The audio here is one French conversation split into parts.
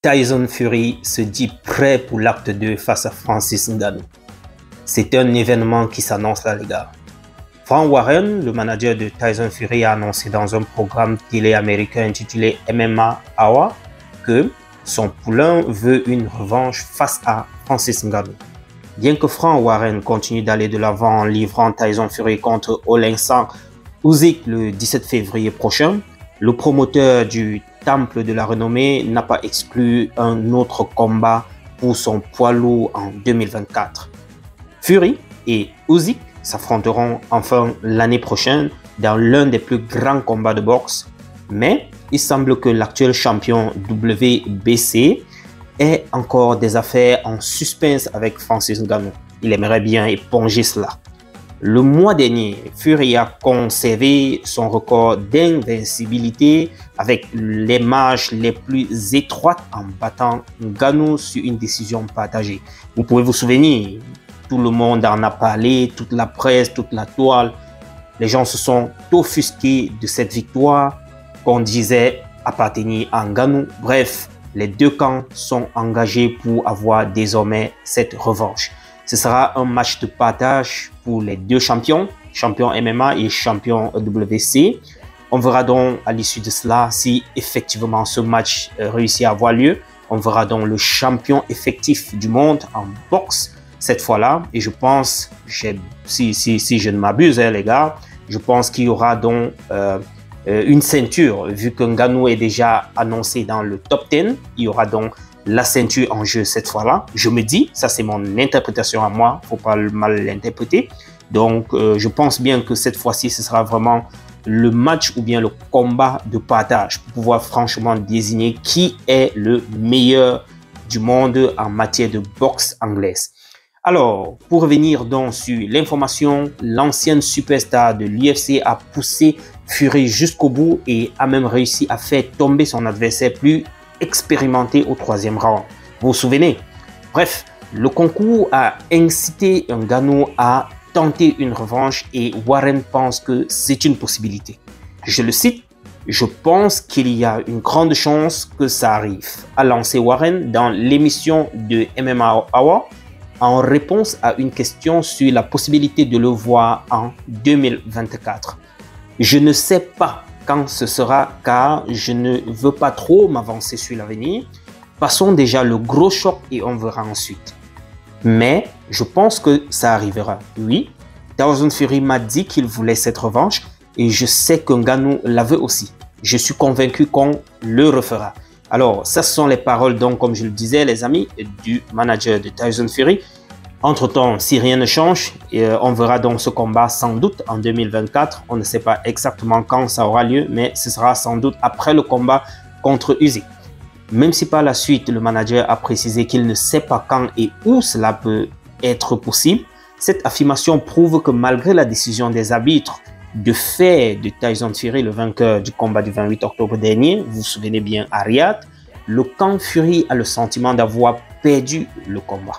Tyson Fury se dit prêt pour l'acte 2 face à Francis Ngannou. C'est un événement qui s'annonce là, les gars. Frank Warren, le manager de Tyson Fury, a annoncé dans un programme télé américain intitulé MMA Hour que son poulain veut une revanche face à Francis Ngannou. Bien que Frank Warren continue d'aller de l'avant en livrant Tyson Fury contre Oleksandr Usyk le 17 février prochain, le promoteur du Temple de la Renommée n'a pas exclu un autre combat pour son poids lourd en 2024. Fury et Usyk s'affronteront enfin l'année prochaine dans l'un des plus grands combats de boxe, mais il semble que l'actuel champion WBC ait encore des affaires en suspense avec Francis Ngannou. Il aimerait bien éponger cela. Le mois dernier, Fury a conservé son record d'invincibilité avec les marges les plus étroites en battant Ngannou sur une décision partagée. Vous pouvez vous souvenir, tout le monde en a parlé, toute la presse, toute la toile. Les gens se sont offusqués de cette victoire qu'on disait appartenir à Ngannou. Bref, les deux camps sont engagés pour avoir désormais cette revanche. Ce sera un match de partage pour les deux champions, champion MMA et champion WC. On verra donc à l'issue de cela si effectivement ce match réussit à avoir lieu. On verra donc le champion effectif du monde en boxe cette fois-là. Et je pense, si je ne m'abuse, les gars, je pense qu'il y aura donc une ceinture. Vu que Ngannou est déjà annoncé dans le top 10, il y aura donc la ceinture en jeu cette fois-là. Je me dis, ça c'est mon interprétation à moi, faut pas mal l'interpréter. Donc je pense bien que cette fois-ci, ce sera vraiment le match ou bien le combat de partage pour pouvoir franchement désigner qui est le meilleur du monde en matière de boxe anglaise. Alors, pour revenir donc sur l'information, l'ancienne superstar de l'UFC a poussé Fury jusqu'au bout et a même réussi à faire tomber son adversaire plus expérimenté au troisième round. Vous vous souvenez? Bref, le concours a incité Ngannou à tenter une revanche et Warren pense que c'est une possibilité. Je le cite, « Je pense qu'il y a une grande chance que ça arrive », a lancé Warren dans l'émission de MMA Hour en réponse à une question sur la possibilité de le voir en 2024. « Je ne sais pas quand ce sera car je ne veux pas trop m'avancer sur l'avenir. Passons déjà le gros choc et on verra ensuite. Mais je pense que ça arrivera. Oui, Tyson Fury m'a dit qu'il voulait cette revanche et je sais que Ngannou la veut aussi. Je suis convaincu qu'on le refera. » Alors, ça ce sont les paroles donc, comme je le disais les amis, du manager de Tyson Fury. Entre-temps, si rien ne change, on verra donc ce combat sans doute en 2024. On ne sait pas exactement quand ça aura lieu, mais ce sera sans doute après le combat contre Usyk. Même si par la suite, le manager a précisé qu'il ne sait pas quand et où cela peut être possible, cette affirmation prouve que malgré la décision des arbitres de faire de Tyson Fury le vainqueur du combat du 28 octobre dernier, vous vous souvenez bien à Riyad, le camp Fury a le sentiment d'avoir perdu le combat.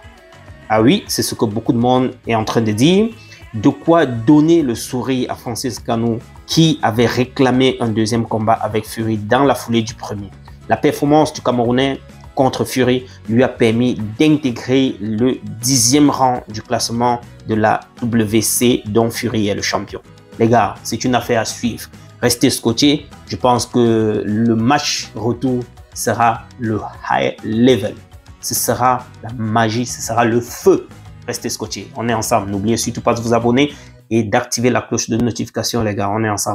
Ah oui, c'est ce que beaucoup de monde est en train de dire. De quoi donner le sourire à Francis Ngannou qui avait réclamé un deuxième combat avec Fury dans la foulée du premier. La performance du Camerounais contre Fury lui a permis d'intégrer le 10e rang du classement de la WC dont Fury est le champion. Les gars, c'est une affaire à suivre. Restez scotchés. Je pense que le match retour sera le high level. Ce sera la magie, ce sera le feu. Restez scotchés. On est ensemble. N'oubliez surtout pas de vous abonner et d'activer la cloche de notification, les gars. On est ensemble.